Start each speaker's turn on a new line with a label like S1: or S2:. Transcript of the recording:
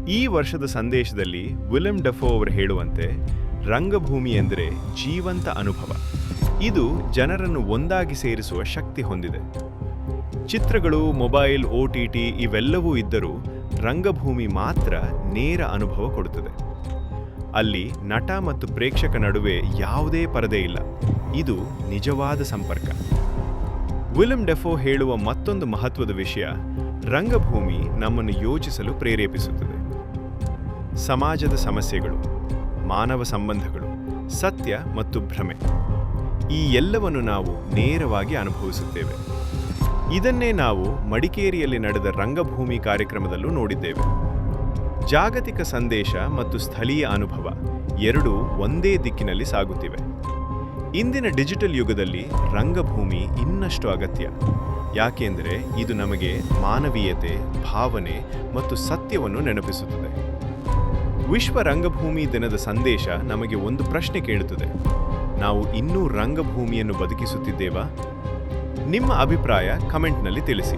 S1: ಈ ವರ್ಷದ ಸಂದೇಶದಲ್ಲಿ ವಿಲಿಯಂ ಡೆಫೋ ಅವರು ಹೇಳುವಂತೆ ರಂಗಭೂಮಿ ಎಂದರೆ ಜೀವಂತ ಅನುಭವ. ಇದು ಜನರನ್ನು ಒಂದಾಗಿ ಸೇರಿಸುವ ಶಕ್ತಿ ಹೊಂದಿದೆ. ಚಿತ್ರಗಳು, ಮೊಬೈಲ್, OTT ಇವೆಲ್ಲವೂ ಇದ್ದರೂ ರಂಗಭೂಮಿ ಮಾತ್ರ ನೇರ ಅನುಭವ ಕೊಡುತ್ತದೆ. ಅಲ್ಲಿ ನಟ ಮತ್ತು ಪ್ರೇಕ್ಷಕ ನಡುವೆ ಯಾವುದೇ ಪರದೆ ಇಲ್ಲ. ಇದು ನಿಜವಾದ ಸಂಪರ್ಕ. ವಿಲಿಯಂ ಡೆಫೋ ಹೇಳುವ ಮತ್ತೊಂದು ಮಹತ್ವದ ವಿಷಯ, ರಂಗಭೂಮಿ ನಮ್ಮನ್ನು ಯೋಚಿಸಲು ಪ್ರೇರೇಪಿಸುತ್ತದೆ. ಸಮಾಜದ ಸಮಸ್ಯೆಗಳು, ಮಾನವ ಸಂಬಂಧಗಳು, ಸತ್ಯ ಮತ್ತು ಭ್ರಮೆ, ಈ ಎಲ್ಲವನ್ನು ನಾವು ನೇರವಾಗಿ ಅನುಭವಿಸುತ್ತೇವೆ. ಇದನ್ನೇ ನಾವು ಮಡಿಕೇರಿಯಲ್ಲಿ ನಡೆದ ರಂಗಭೂಮಿ ಕಾರ್ಯಕ್ರಮದಲ್ಲೂ ನೋಡಿದ್ದೇವೆ. ಜಾಗತಿಕ ಸಂದೇಶ ಮತ್ತು ಸ್ಥಳೀಯ ಅನುಭವ ಎರಡೂ ಒಂದೇ ದಿಕ್ಕಿನಲ್ಲಿ ಸಾಗುತ್ತಿವೆ. ಇಂದಿನ ಡಿಜಿಟಲ್ ಯುಗದಲ್ಲಿ ರಂಗಭೂಮಿ ಇನ್ನಷ್ಟು ಅಗತ್ಯ. ಯಾಕೆಂದರೆ ಇದು ನಮಗೆ ಮಾನವೀಯತೆ, ಭಾವನೆ ಮತ್ತು ಸತ್ಯವನ್ನು ನೆನಪಿಸುತ್ತದೆ. ವಿಶ್ವ ರಂಗಭೂಮಿ ದಿನದ ಸಂದೇಶ ನಮಗೆ ಒಂದು ಪ್ರಶ್ನೆ ಕೇಳುತ್ತದೆ: ನಾವು ಇನ್ನೂ ರಂಗಭೂಮಿಯನ್ನು ಬದುಕಿಸುತ್ತಿದ್ದೇವಾ? ನಿಮ್ಮ ಅಭಿಪ್ರಾಯ ಕಮೆಂಟ್ನಲ್ಲಿ ತಿಳಿಸಿ.